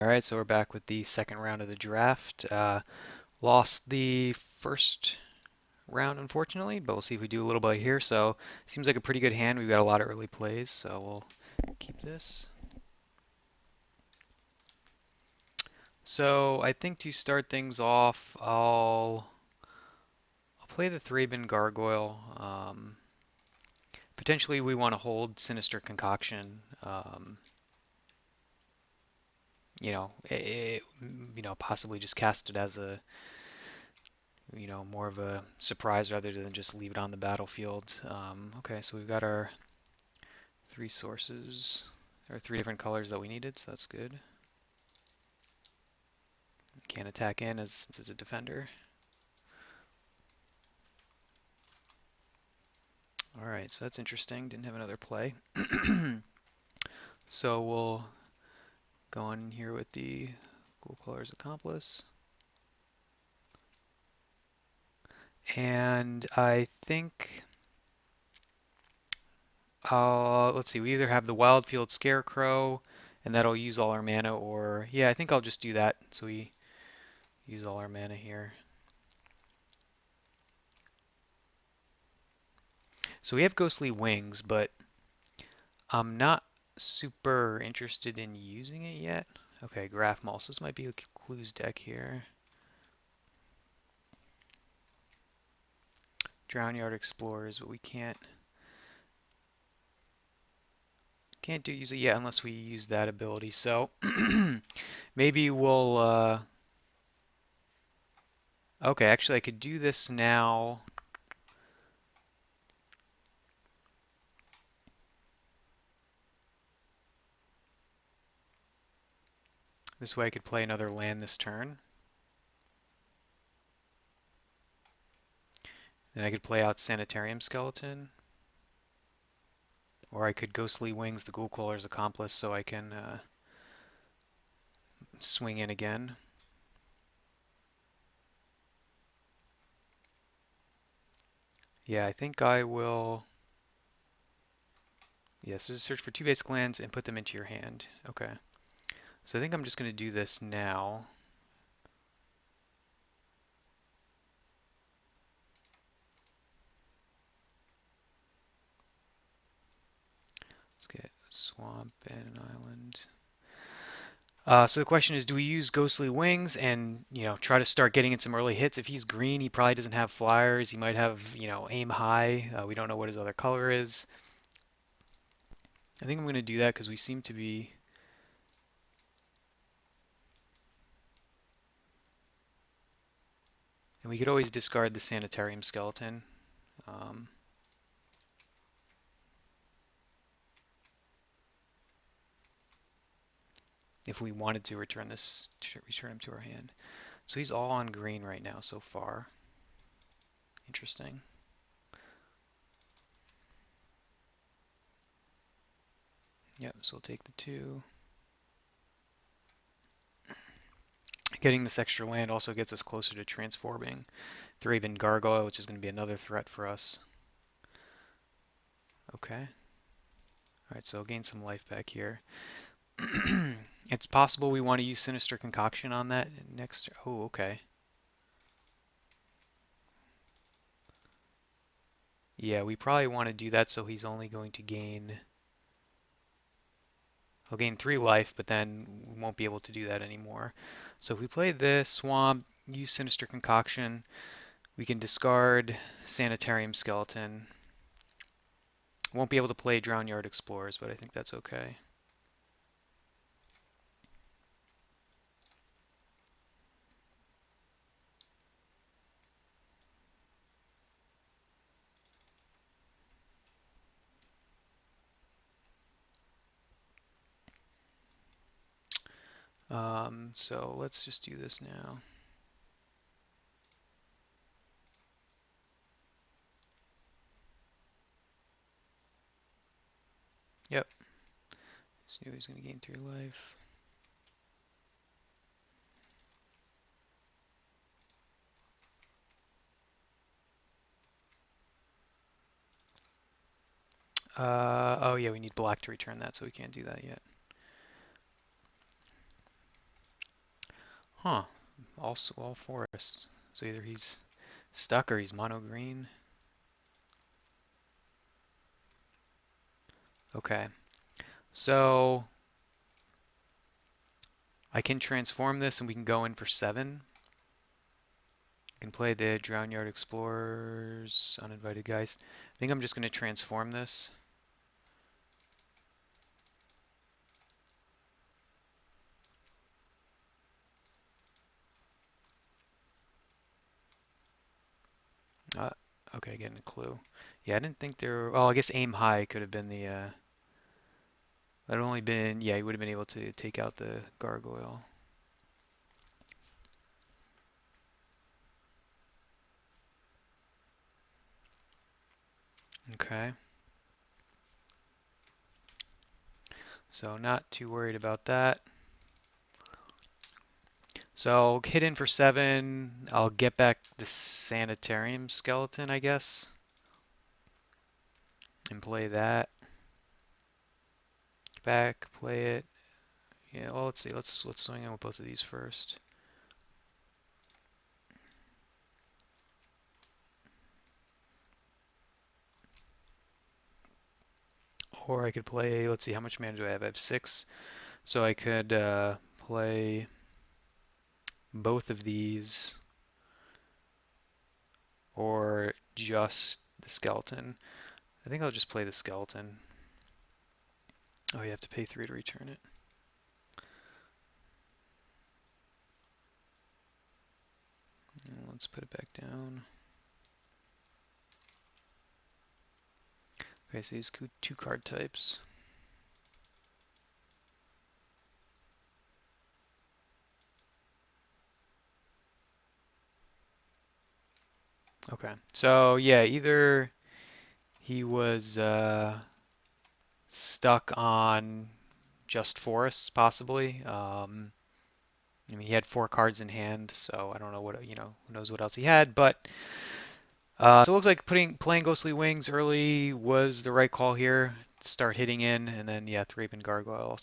All right, so we're back with the second round of the draft. Lost the first round, unfortunately, but we'll see if we do a little bit here. So, seems like a pretty good hand. We've got a lot of early plays, so we'll keep this. So, I think to start things off, I'll play the Thraben Gargoyle. Potentially, we want to hold Sinister Concoction. Possibly just cast it as a more of a surprise rather than just leave it on the battlefield. Okay, so we've got our three sources, or three different colors that we needed, so that's good. Can't attack in as since it's a defender. Alright, so that's interesting. Didn't have another play. So we'll go on here with the Ghoul Caller's Accomplice. And I think let's see, we either have the Wildfield Scarecrow, and that'll use all our mana, or yeah, I think I'll just do that. So we use all our mana here. So we have Ghostly Wings, but I'm not super interested in using it yet. Okay, Graph Mall. So this might be a clues deck here. Drownyard Explorers, but we can't use it yet unless we use that ability. So maybe we'll okay, actually I could do this now. This way I could play another land this turn. Then I could play out Sanitarium Skeleton. Or I could Ghostly Wings the Ghoul Caller's Accomplice so I can swing in again. Yeah, I think I will. Yes, this is search for two basic lands and put them into your hand. Okay. So I think I'm just going to do this now. Let's get Swamp and an Island. So the question is, do we use Ghostly Wings and, try to start getting in some early hits? If he's green, he probably doesn't have flyers. He might have, aim high. We don't know what his other color is. I think I'm going to do that because we seem to be... And we could always discard the Sanitarium Skeleton. If we wanted to return him to our hand. So he's all on green right now so far. Interesting. Yep, so we'll take the 2. Getting this extra land also gets us closer to transforming Thraben Gargoyle, which is going to be another threat for us. Okay. Alright, so I'll gain some life back here. It's possible we want to use Sinister Concoction on that next... Oh, okay. Yeah, we probably want to do that so he's only going to gain... He'll gain 3 life, but then we won't be able to do that anymore. So if we play this, Swamp, use Sinister Concoction, we can discard Sanitarium Skeleton. Won't be able to play Drownyard Explorers, but I think that's okay. So let's just do this now. Yep. See who's going to gain 3 life. Oh yeah, we need black to return that, so we can't do that yet. Huh. Also all forests. So either he's stuck or he's mono green. Okay. So I can transform this and we can go in for 7. I can play the Drownyard Explorers, Uninvited Geist. I think I'm just going to transform this. Uh, okay, getting a clue. Yeah, I didn't think there. Well, I guess aim high could have been the. That'd only been. Yeah, he would have been able to take out the gargoyle. Okay. So not too worried about that. So I'll hit in for 7. I'll get back the sanitarium skeleton, I guess, and play that. Back, play it. Yeah. Well, let's see. Let's swing in with both of these first. Or I could play. Let's see. How much mana do I have? I have 6. So I could play both of these, or just the skeleton. I think I'll just play the skeleton. Oh, you have to pay 3 to return it. And let's put it back down. Okay, so these 2 card types. Okay, so yeah, either he was stuck on just forests, possibly. I mean, he had 4 cards in hand, so I don't know what, who knows what else he had, but so it looks like playing Ghostly Wings early was the right call here. Start hitting in, and then yeah, Thraben Gargoyle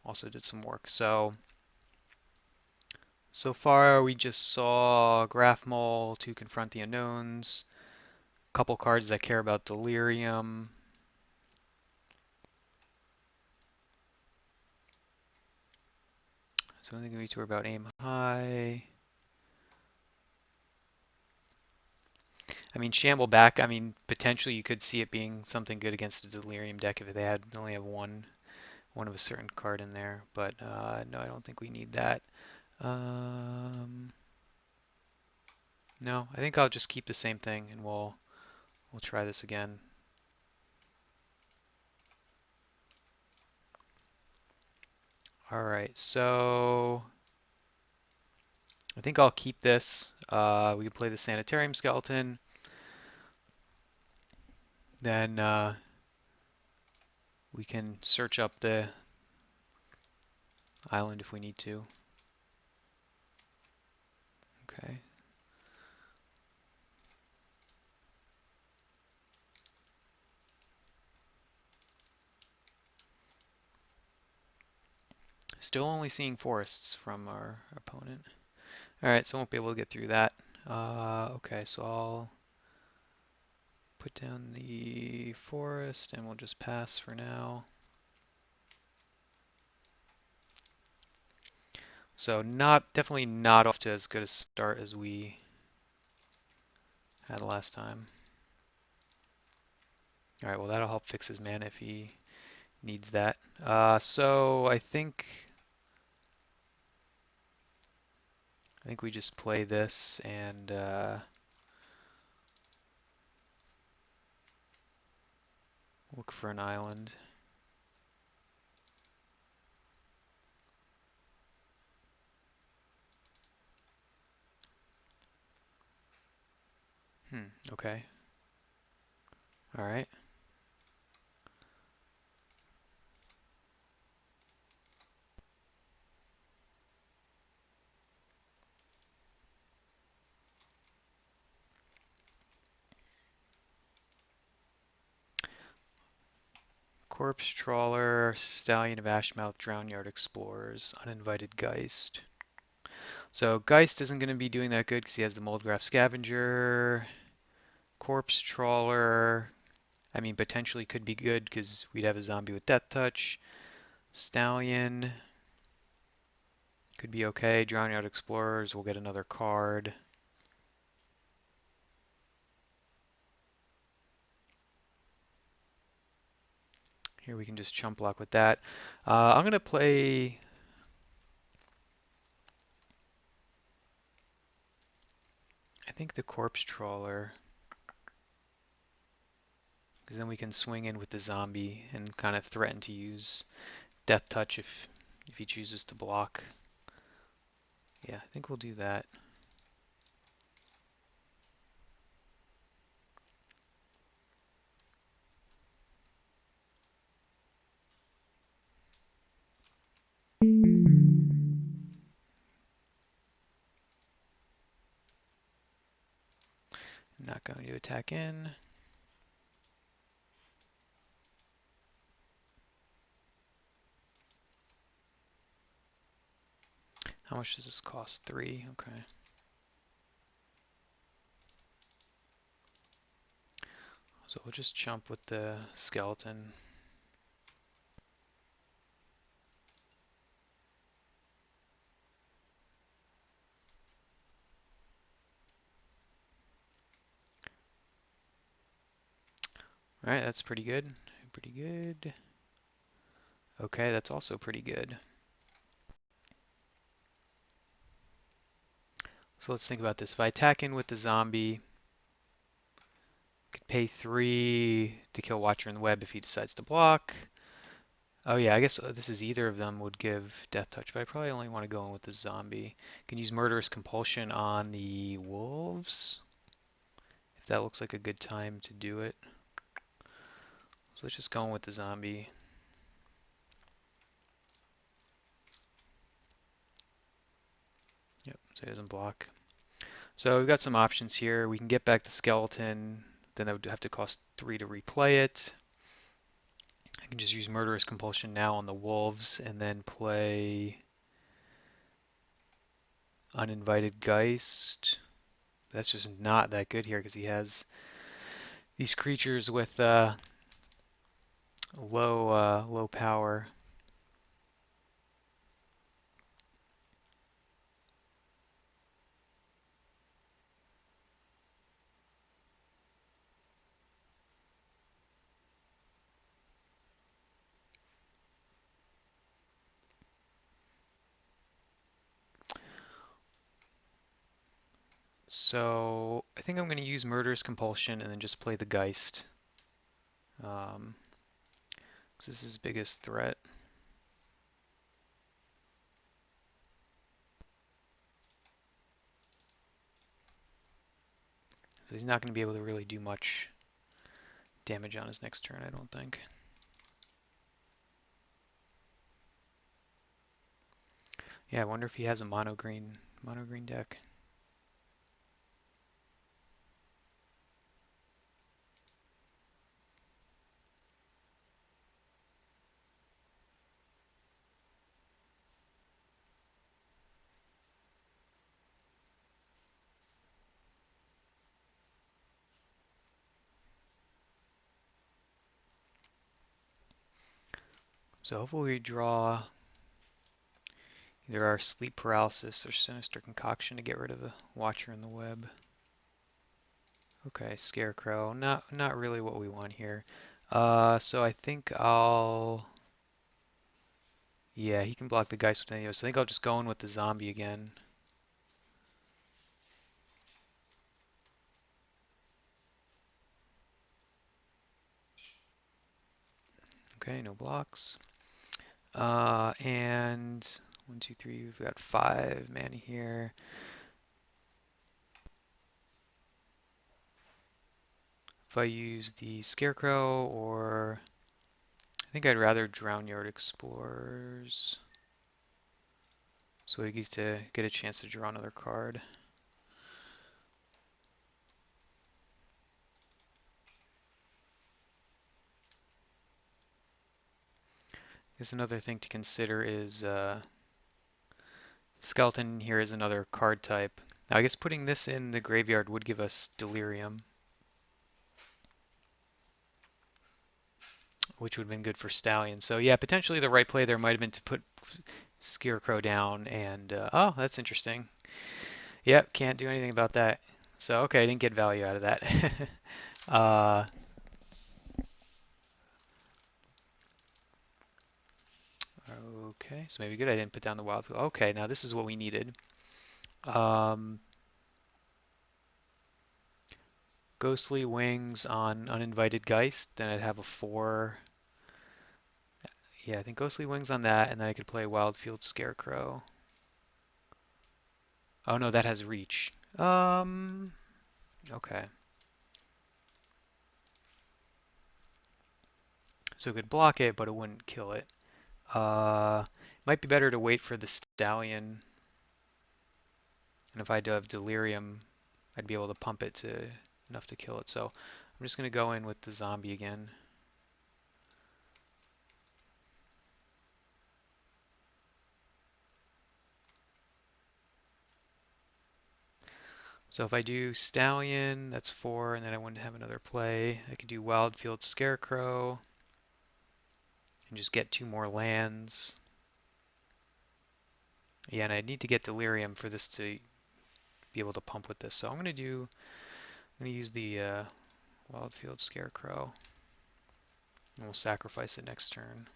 also did some work. So far we just saw Graph Mole to confront the unknowns, a couple cards that care about Delirium. So I think we talk about aim high. I mean, Shamble back. I mean, potentially you could see it being something good against a Delirium deck if they only have one of a certain card in there. But no, I don't think we need that. Um, no, I think I'll just keep the same thing and we'll try this again. All right, so I think I'll keep this. We can play the Sanitarium Skeleton. Then we can search up the island if we need to. Okay. Still only seeing forests from our opponent. All right, so I won't be able to get through that. Okay, so I'll put down the forest and we'll just pass for now. So definitely not off to as good a start as we had last time. All right, well that'll help fix his mana if he needs that. So I think we just play this and look for an island. Okay. All right. Corpse Trawler, Stallion of Ashmouth, Drownyard Explorers, Uninvited Geist. So Geist isn't going to be doing that good because he has the Moldgraph Scavenger. Corpse Trawler, I mean, potentially could be good because we'd have a zombie with Death Touch. Stallion could be okay. Drowning Out Explorers, we'll get another card. Here we can just chump block with that. I'm going to play... I think the Corpse Trawler, because then we can swing in with the zombie and kind of threaten to use Death Touch if he chooses to block. Yeah, I think we'll do that. Not going to attack in. How much does this cost? 3. Okay. So we'll just chump with the skeleton. Alright, that's pretty good. Pretty good. Okay, that's also pretty good. So let's think about this. If I attack in with the zombie, I could pay 3 to kill Watcher in the Web if he decides to block. Oh yeah, I guess this is either of them would give Death Touch, but I probably only want to go in with the zombie. Can use Murderous Compulsion on the wolves, if that looks like a good time to do it. So let's just go in with the zombie. Yep, so he doesn't block. So we've got some options here. We can get back the skeleton, then that would have to cost 3 to replay it. I can just use Murderous Compulsion now on the wolves and then play Uninvited Geist. That's just not that good here because he has these creatures with low power. So I think I'm going to use Murderous Compulsion and then just play the Geist. Because this is his biggest threat. So he's not going to be able to really do much damage on his next turn, I don't think. Yeah, I wonder if he has a mono green deck. So hopefully we draw either our Sleep Paralysis or Sinister Concoction to get rid of the Watcher in the Web. Okay, Scarecrow. Not really what we want here. So I think I'll... Yeah, he can block the Geist with any of those. So I think I'll just go in with the zombie again. Okay, no blocks. And 1, 2, 3, we've got 5 mana here. If I use the Scarecrow, or I think I'd rather Drownyard Explorers, so we get a chance to draw another card. I guess another thing to consider is Skeleton here is another card type. Now, I guess putting this in the graveyard would give us Delirium, which would have been good for Stallion. So yeah, potentially the right play there might have been to put Scarecrow down and, oh, that's interesting. Yep, can't do anything about that. So, okay, I didn't get value out of that. uh, okay, so maybe good I didn't put down the wild. Okay, now this is what we needed. Um, Ghostly Wings on Uninvited Geist, then I'd have a 4. Yeah, I think Ghostly Wings on that, and then I could play Wildfield Scarecrow. Oh no, that has reach. Okay. So it could block it, but it wouldn't kill it. Might be better to wait for the Stallion. And if I do have Delirium, I'd be able to pump it to enough to kill it. So I'm just going to go in with the zombie again. So if I do Stallion, that's 4, and then I wouldn't have another play. I could do Wildfield Scarecrow and just get 2 more lands. Yeah, and I need to get Delirium for this to be able to pump with this. So I'm going to use the Wildfield Scarecrow, and we'll sacrifice it next turn.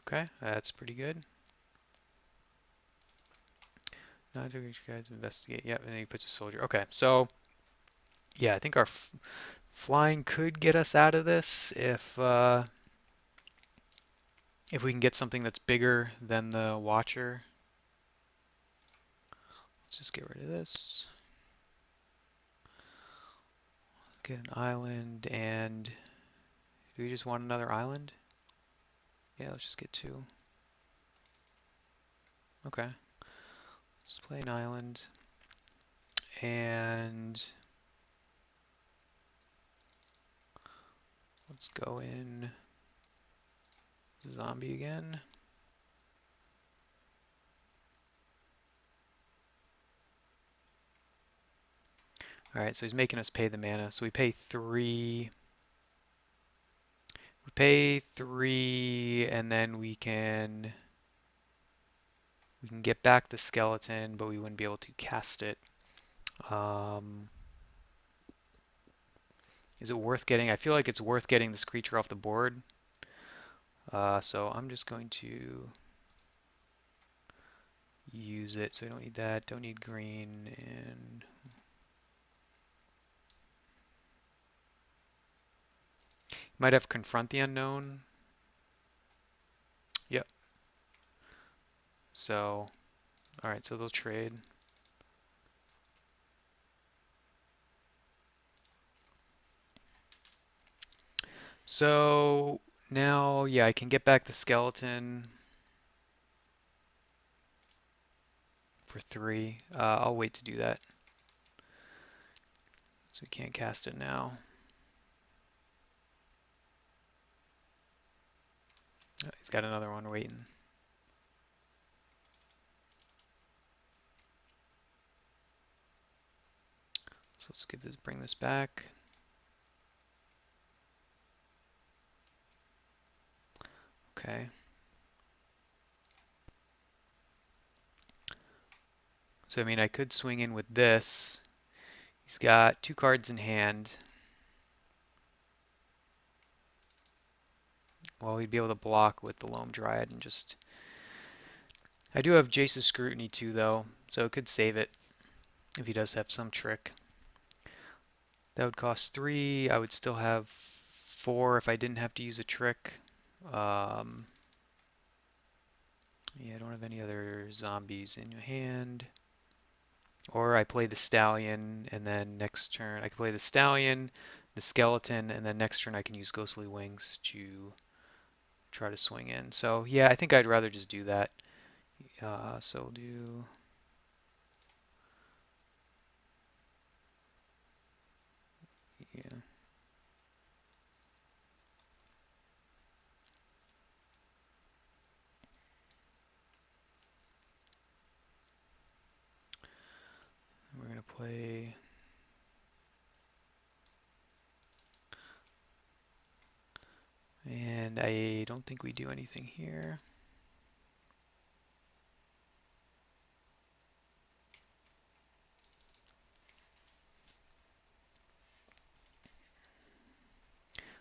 Okay, that's pretty good. Not to reach guys investigate. Yep, and then he puts a soldier. Okay, so yeah, I think our flying could get us out of this if we can get something that's bigger than the Watcher. Let's just get rid of this. Get an island, and do we just want another island? Yeah, let's just get 2. Okay. Let's play an island, and let's go in zombie again. Alright, so he's making us pay the mana. So we pay 3. We pay 3, and then we can get back the skeleton, but we wouldn't be able to cast it. Is it worth getting? I feel like it's worth getting this creature off the board. So I'm just going to use it. So I don't need that, don't need green, and might have Confront the Unknown. Yep. So, alright, so they'll trade. So now, yeah, I can get back the skeleton for 3. I'll wait to do that. So we can't cast it now. Oh, he's got another one waiting. So let's bring this back. Okay. So I mean, I could swing in with this. He's got 2 cards in hand. Well, he'd be able to block with the Loam Dryad and just... I do have Jace's Scrutiny too, though, so it could save it if he does have some trick. That would cost 3. I would still have 4 if I didn't have to use a trick. Yeah, I don't have any other zombies in your hand. Or I play the Stallion, and then next turn I can play the Stallion, the Skeleton, and then next turn I can use Ghostly Wings to try to swing in. So yeah, I think I'd rather just do that. So we'll do... play. And I don't think we do anything here.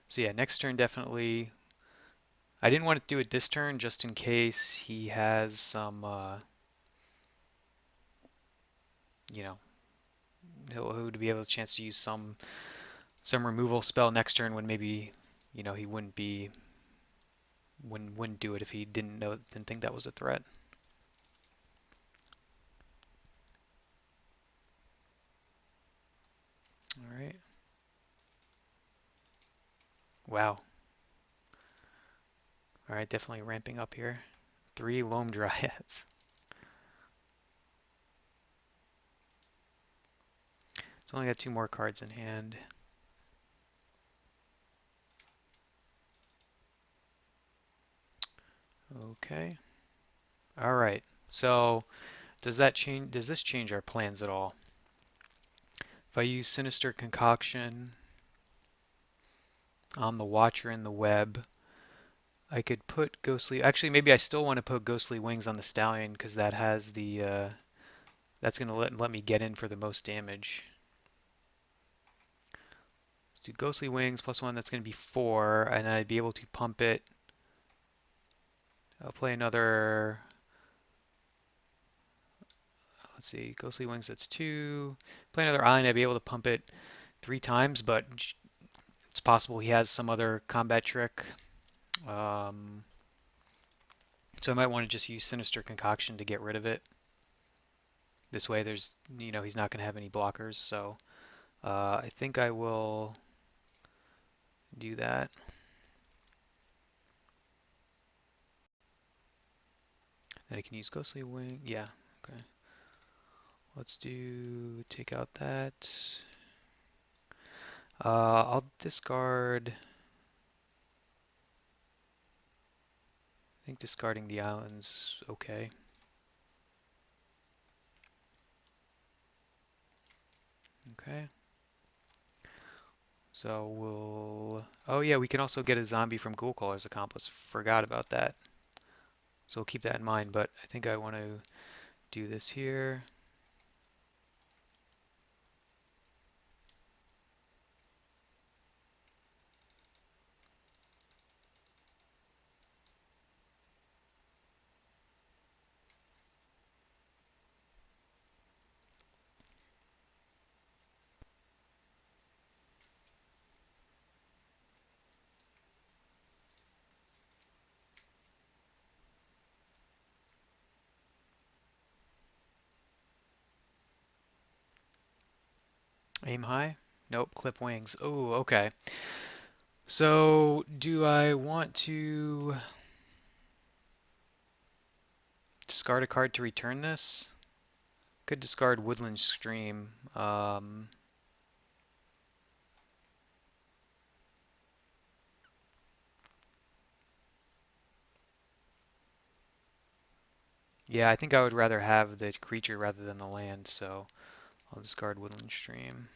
So yeah, next turn definitely. I didn't want to do it this turn just in case he has some, you know, he'll be able to chance to use some removal spell next turn when maybe, he wouldn't do it if he didn't think that was a threat. All right. Wow. All right, definitely ramping up here. 3 Loam Dryads. It's only got 2 more cards in hand. Okay. All right. So does this change our plans at all? If I use Sinister Concoction on the Watcher in the web, I could put Ghostly. Actually, maybe I still want to put Ghostly Wings on the Stallion because that has that's gonna let me get in for the most damage. Let's do Ghostly Wings +1. That's gonna be 4, and then I'd be able to pump it. I'll play another. Let's see, Ghostly Wings. That's 2. Play another Island. I'd be able to pump it 3 times, but it's possible he has some other combat trick. Um, so I might want to just use Sinister Concoction to get rid of it. This way, he's not going to have any blockers. So I think I will do that. Then I can use Ghostly Wing. Yeah, okay. Let's take out that. I'll discard. I think discarding the island's okay. Okay. So we'll. Oh yeah, we can also get a zombie from Ghoulcaller's Accomplice. Forgot about that. So we'll keep that in mind. But I think I want to do this here. Aim high? Nope, clip wings. Oh, okay. So do I want to discard a card to return this? Could discard Woodland Stream. Yeah, I think I would rather have the creature rather than the land, so I'll discard Woodland Stream.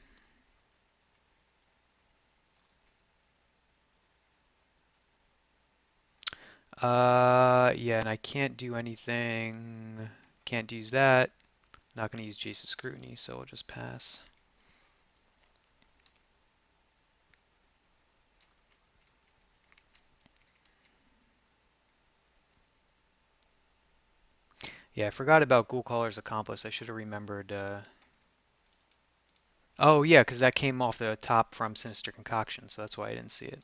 Yeah, and I can't do anything. Can't use that. Not going to use Jace's Scrutiny, so I'll just pass. Yeah, I forgot about Ghoulcaller's Accomplice. I should have remembered. Oh, yeah, because that came off the top from Sinister Concoction, so that's why I didn't see it.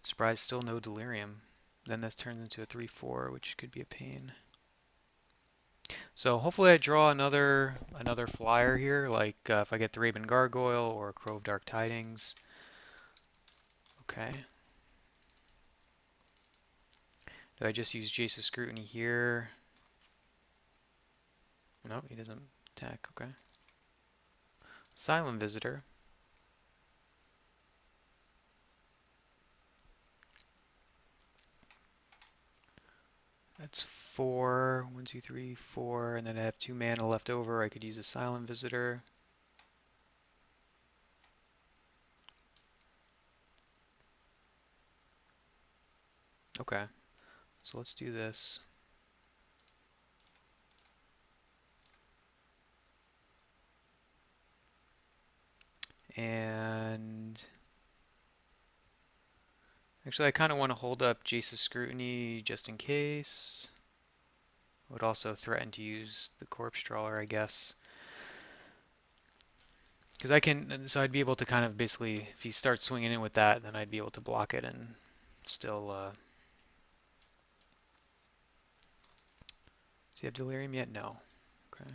Surprise, still no Delirium. Then this turns into a 3/4, which could be a pain. So hopefully I draw another flyer here, like if I get the Raven Gargoyle or Crow of Dark Tidings. Okay. Do I just use Jace's Scrutiny here? No, he doesn't attack. Okay. Silent Visitor. That's four. One, two, three, four. And then I have 2 mana left over. I could use a Silent Visitor. Okay. So let's do this. And actually, I kind of want to hold up Jace's Scrutiny just in case. Would also threaten to use the Corpse Trawler, I guess. Because I can, so I'd be able to kind of basically, if he starts swinging in with that, then I'd be able to block it and still. Does he have Delirium yet? No. Okay.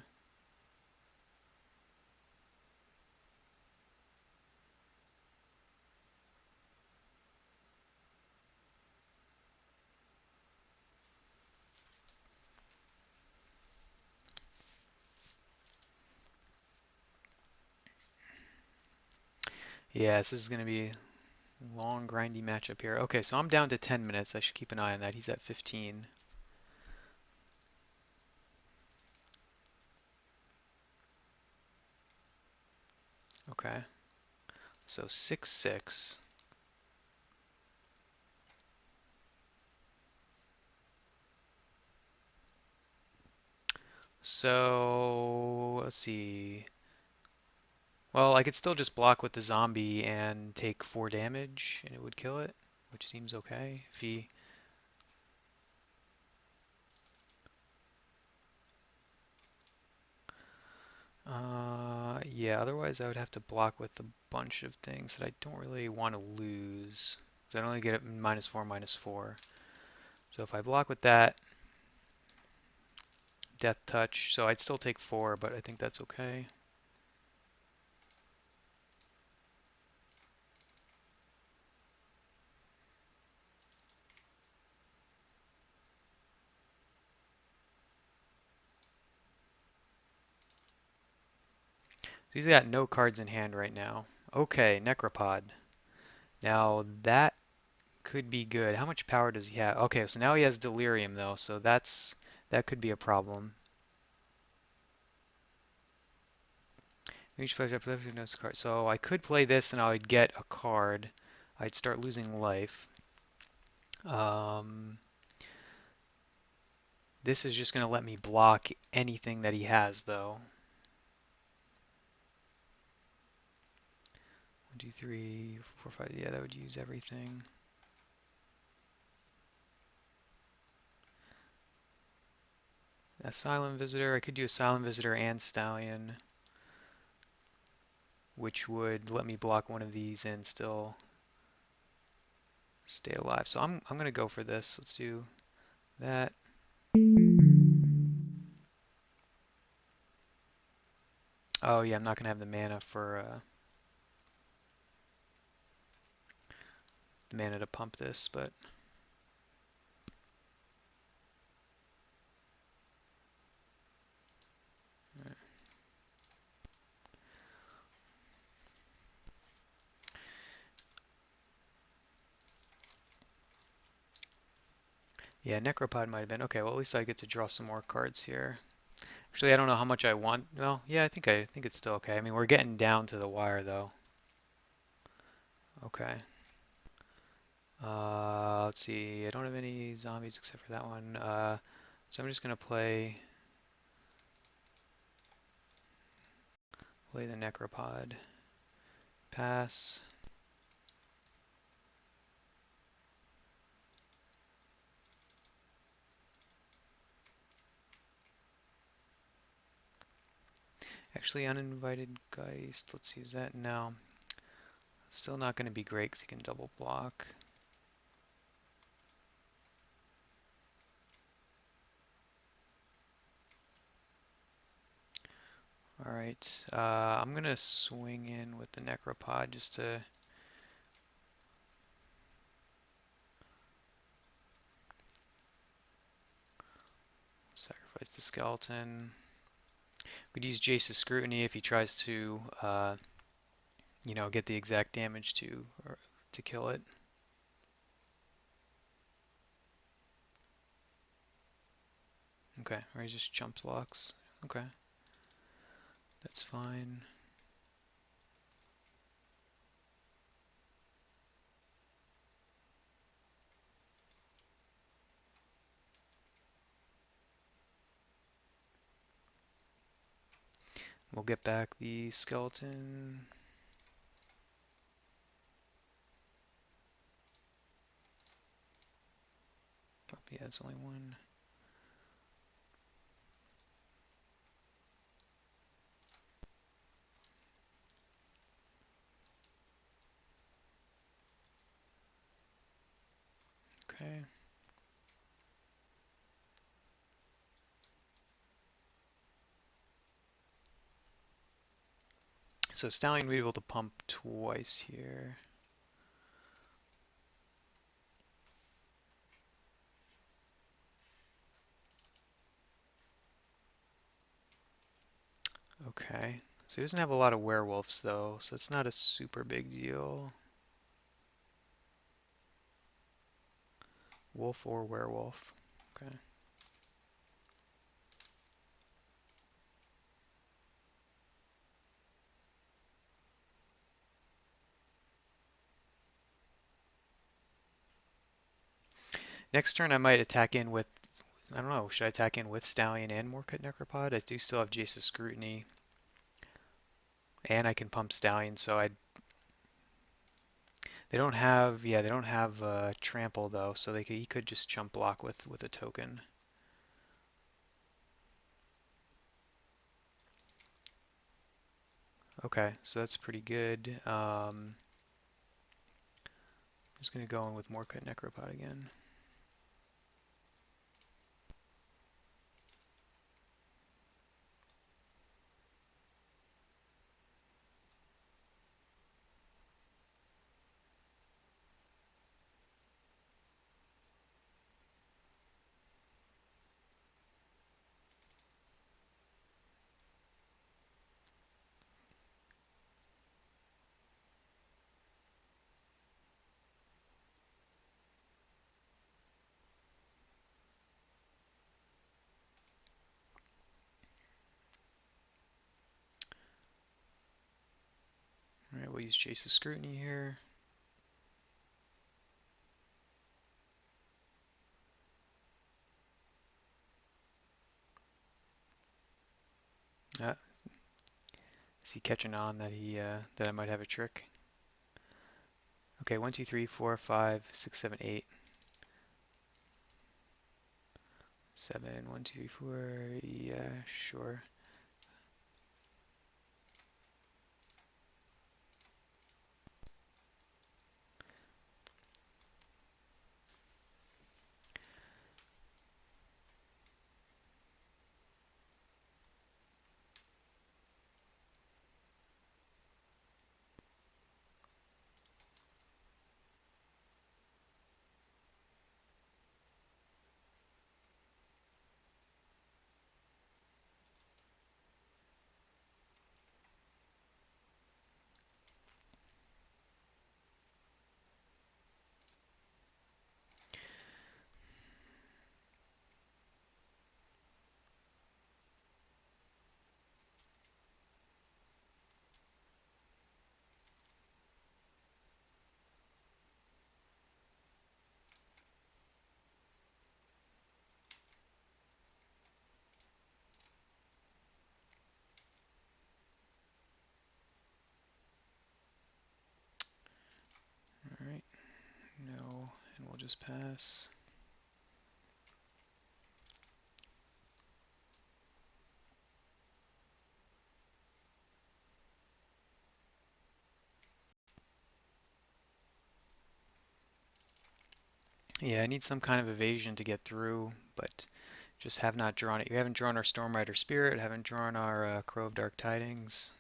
Yeah, this is going to be a long, grindy matchup here. Okay, so I'm down to 10 minutes. I should keep an eye on that. He's at 15. Okay. So 6/6. So let's see. Well, I could still just block with the zombie and take 4 damage, and it would kill it, which seems okay. If he, yeah. Otherwise, I would have to block with a bunch of things that I don't really want to lose. 'Cause I only get it -4, -4. So if I block with that, Death Touch. So I'd still take 4, but I think that's okay. So he's got no cards in hand right now. Okay, Necropod. Now that could be good. How much power does he have? Okay, so now he has Delirium though, so that could be a problem. Each player up left knows card. So I could play this and I would get a card. I'd start losing life. Um, this is just going to let me block anything that he has though. 1, 2, 3, 4, 5. Yeah, that would use everything. A Silent Visitor. I could do a Silent Visitor and Stallion, which would let me block one of these and still stay alive. So I'm gonna go for this. Let's do that. Oh yeah, I'm not gonna have the mana for the mana to pump this, but yeah, Necropod might have been okay. Well, at least I get to draw some more cards here. Actually, I don't know how much I want. Well, yeah, I think it's still okay. I mean, we're getting down to the wire though. Okay. Let's see. I don't have any zombies except for that one. So I'm just gonna play the Necropod. Pass. Actually, uninvited Geist. Let's use that now. Still not going to be great because he can double block. All right. I'm gonna swing in with the Necropod just to sacrifice the skeleton. We'd use Jace's Scrutiny if he tries to, get the exact damage to kill it. Okay, or he just jump blocks. Okay, that's fine. We'll get back the skeleton. Oh, yeah, it's only one. Okay. So Stallion will be able to pump twice here. Okay. So he doesn't have a lot of werewolves though, so it's not a super big deal. Wolf or werewolf. Okay. Next turn I might attack in with, I don't know, should I attack in with Stallion and Morcut Necropod? I do still have Jace's Scrutiny. And I can pump Stallion, so they don't have trample though, so he could just jump block with a token. Okay, so that's pretty good. I'm just gonna go in with Morcut Necropod again. All right, we'll use Jace's Scrutiny here. Is he catching on that I might have a trick? Okay, 1, 2, 3, 4, 5, 6, 7, 8, 7. 1, 2, 3, 4. Yeah, sure. All right, no, and we'll just pass. Yeah, I need some kind of evasion to get through, but Just have not drawn it. You haven't drawn our Stormrider Spirit, haven't drawn our Crow of Dark Tidings.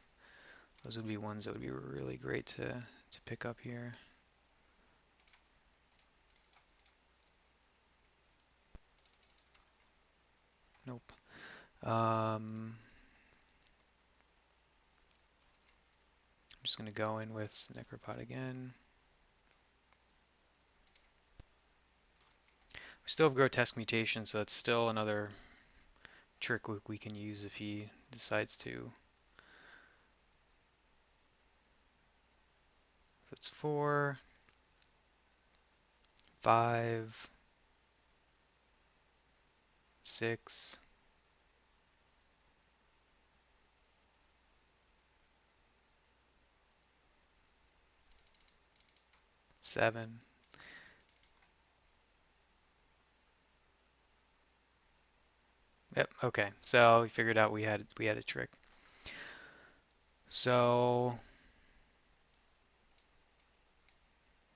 Those would be ones that would be really great to pick up here. Nope. I'm just going to go in with Necropod again. We still have Grotesque Mutation, so that's still another trick we can use if he decides to. That's 4, 5, 6, 7. Yep, okay. So we figured out we had a trick. So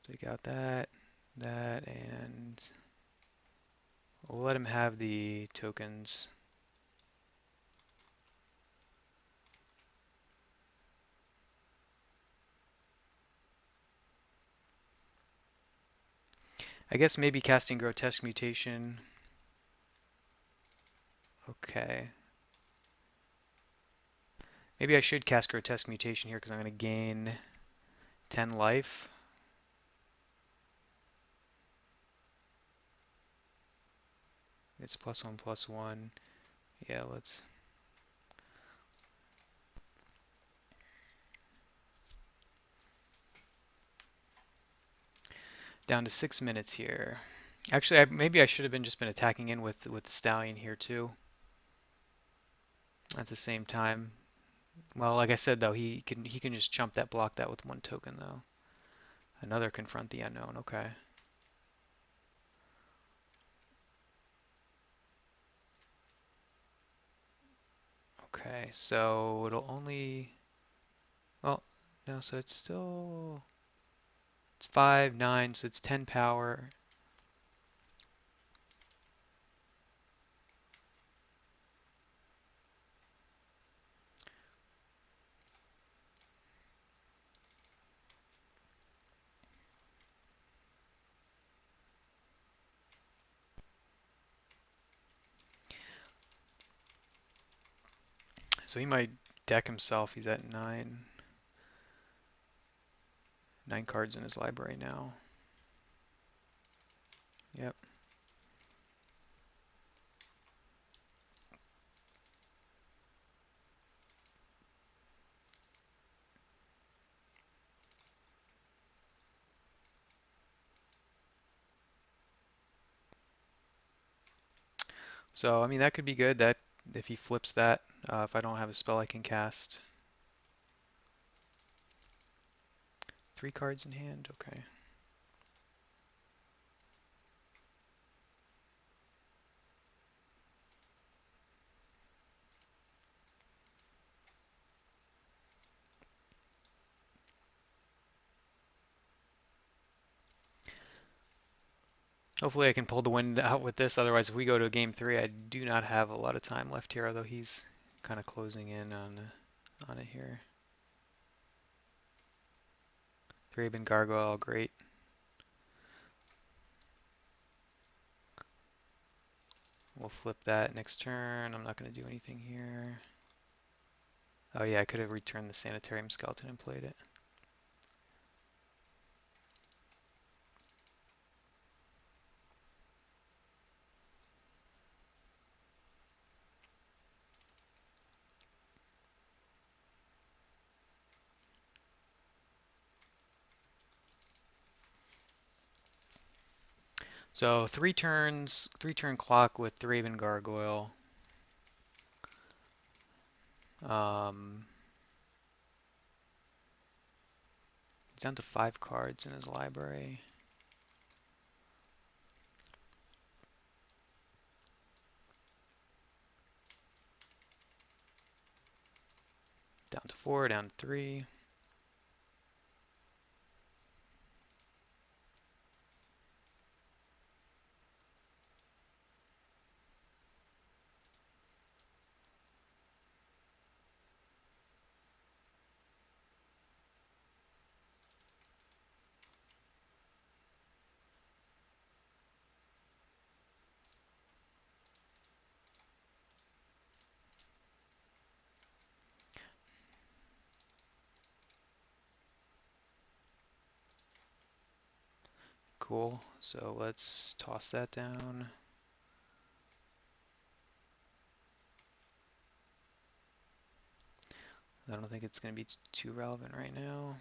take out that, and we'll let him have the tokens. I guess maybe casting Grotesque Mutation. Okay. Maybe I should cast Grotesque Mutation here because I'm going to gain 10 life. It's +1/+1. Yeah, let's... Down to 6 minutes here. Actually, maybe I should have just been attacking in with the Stallion here too. At the same time. Well, like I said though, he can just chump that, block that with 1 token though. Another Confront the Unknown. Okay. Okay, so it'll only... Well, no, so it's still... It's 5, 9, so it's 10 power. So he might deck himself. He's at 9. 9 cards in his library now. Yep. So, I mean, that could be good, that if he flips that, if I don't have a spell I can cast. 3 cards in hand, okay. Hopefully I can pull the wind out with this, otherwise if we go to game 3, I do not have a lot of time left here, although he's kind of closing in on it here. Thraben Gargoyle, great. We'll flip that next turn. I'm not going to do anything here. Oh yeah, I could have returned the Sanitarium Skeleton and played it. So 3 turn clock with Thraben Gargoyle. Um, he's down to 5 cards in his library. Down to 4, down to 3. Cool. So let's toss that down. I don't think it's going to be too relevant right now.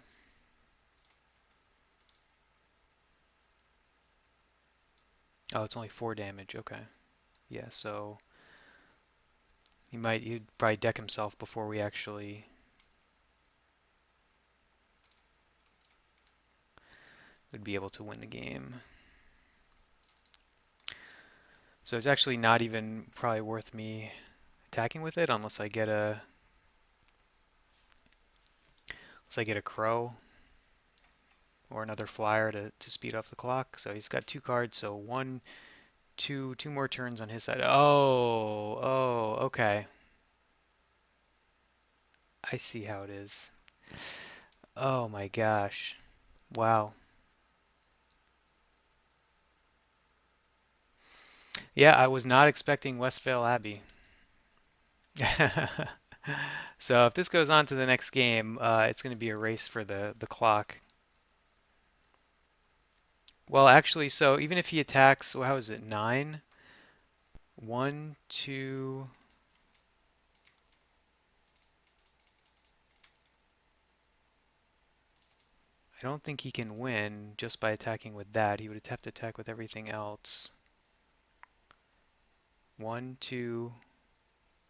Oh, it's only 4 damage. Okay. Yeah, so he'd probably deck himself before we actually would be able to win the game. So it's actually not even probably worth me attacking with it unless I get a crow or another flyer to speed up the clock. So he's got 2 cards, so two more turns on his side. Oh, okay. I see how it is. Oh my gosh. Wow. Yeah, I was not expecting Westvale Abbey. So if this goes on to the next game, it's going to be a race for the clock. Well, actually, so even if he attacks, well, how is it? 9? 1, 2. I don't think he can win just by attacking with that. He would have to attack with everything else. 1, 2,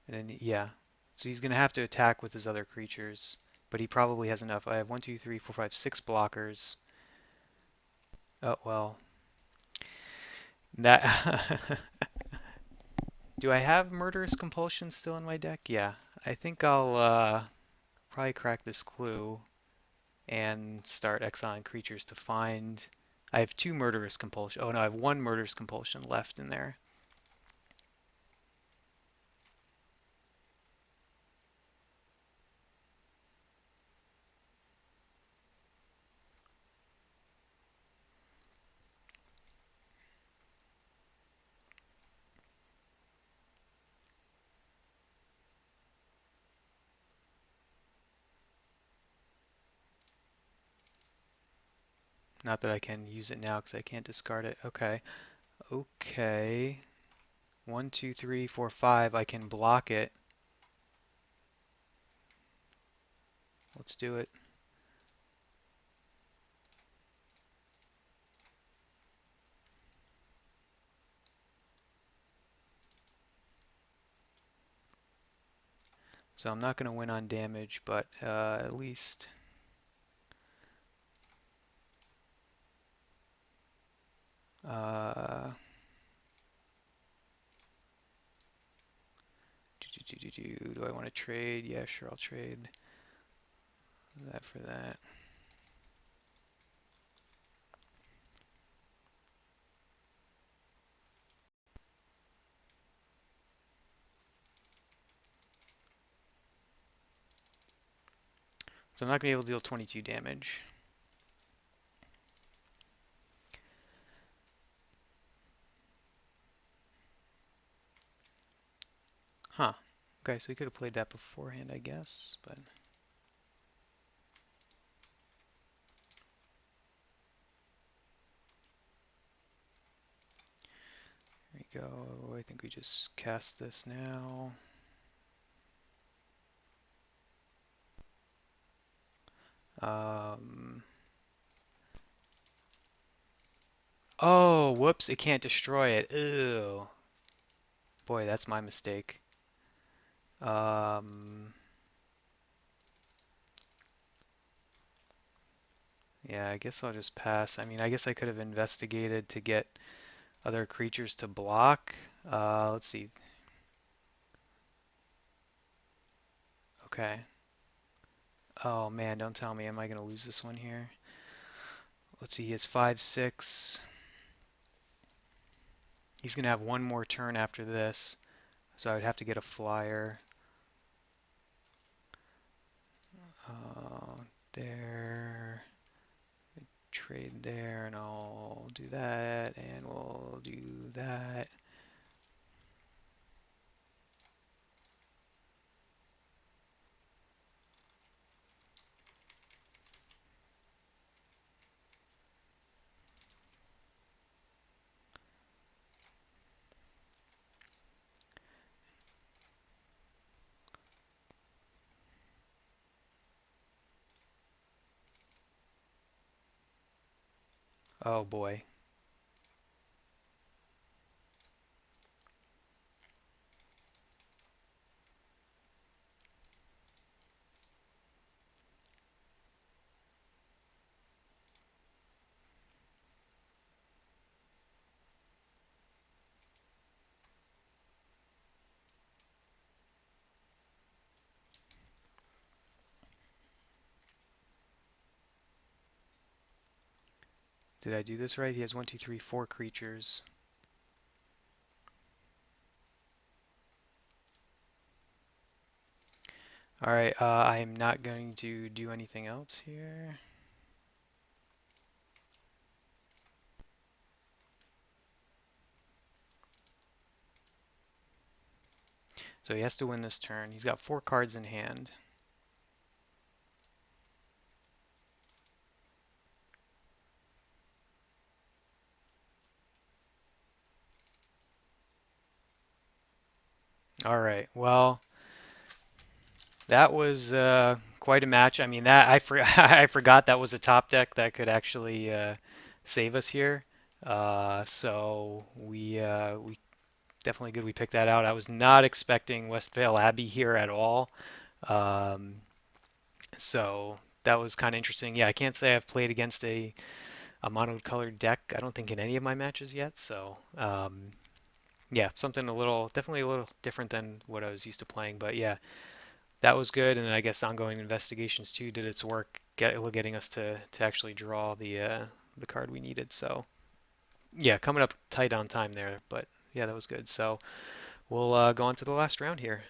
and then, yeah. So he's going to have to attack with his other creatures, but he probably has enough. I have 1, 2, 3, 4, 5, 6 blockers. Oh, well. That. Do I have Murderous Compulsion still in my deck? Yeah. I think I'll probably crack this clue and start exiling creatures to find. I have 2 Murderous Compulsion. Oh no, I have 1 Murderous Compulsion left in there. Not that I can use it now because I can't discard it. Okay. Okay. 1, 2, 3, 4, 5. I can block it. Let's do it. So I'm not going to win on damage, but at least uh, do I want to trade? Yeah, sure, I'll trade that for that. So I'm not going to be able to deal 22 damage. Huh. Okay, so he could have played that beforehand, I guess, but here we go. I think we just cast this now. Um, oh, whoops, it can't destroy it. Ew. Boy, that's my mistake. Um, yeah, I guess I'll just pass. I mean, I guess I could have investigated to get other creatures to block. Let's see. Okay. Oh man, don't tell me. Am I going to lose this one here? Let's see, he has 5, 6. He's going to have one more turn after this, so I would have to get a flyer. There, trade there, and I'll do that, and we'll do that. Oh boy. Did I do this right? He has one, two, three, four creatures. All right, I am not going to do anything else here. So he has to win this turn. He's got four cards in hand. All right, well, that was quite a match. I mean, that I forgot that was a top deck that could actually save us here. So we definitely good we picked that out. I was not expecting Westvale Abbey here at all. Um, so that was kind of interesting. Yeah, I can't say I've played against a mono-colored deck. I don't think in any of my matches yet. So yeah, something definitely a little different than what I was used to playing. But yeah, that was good. And then I guess ongoing investigations too did its work, getting us to actually draw the card we needed. So yeah, coming up tight on time there, but yeah, that was good. So we'll go on to the last round here.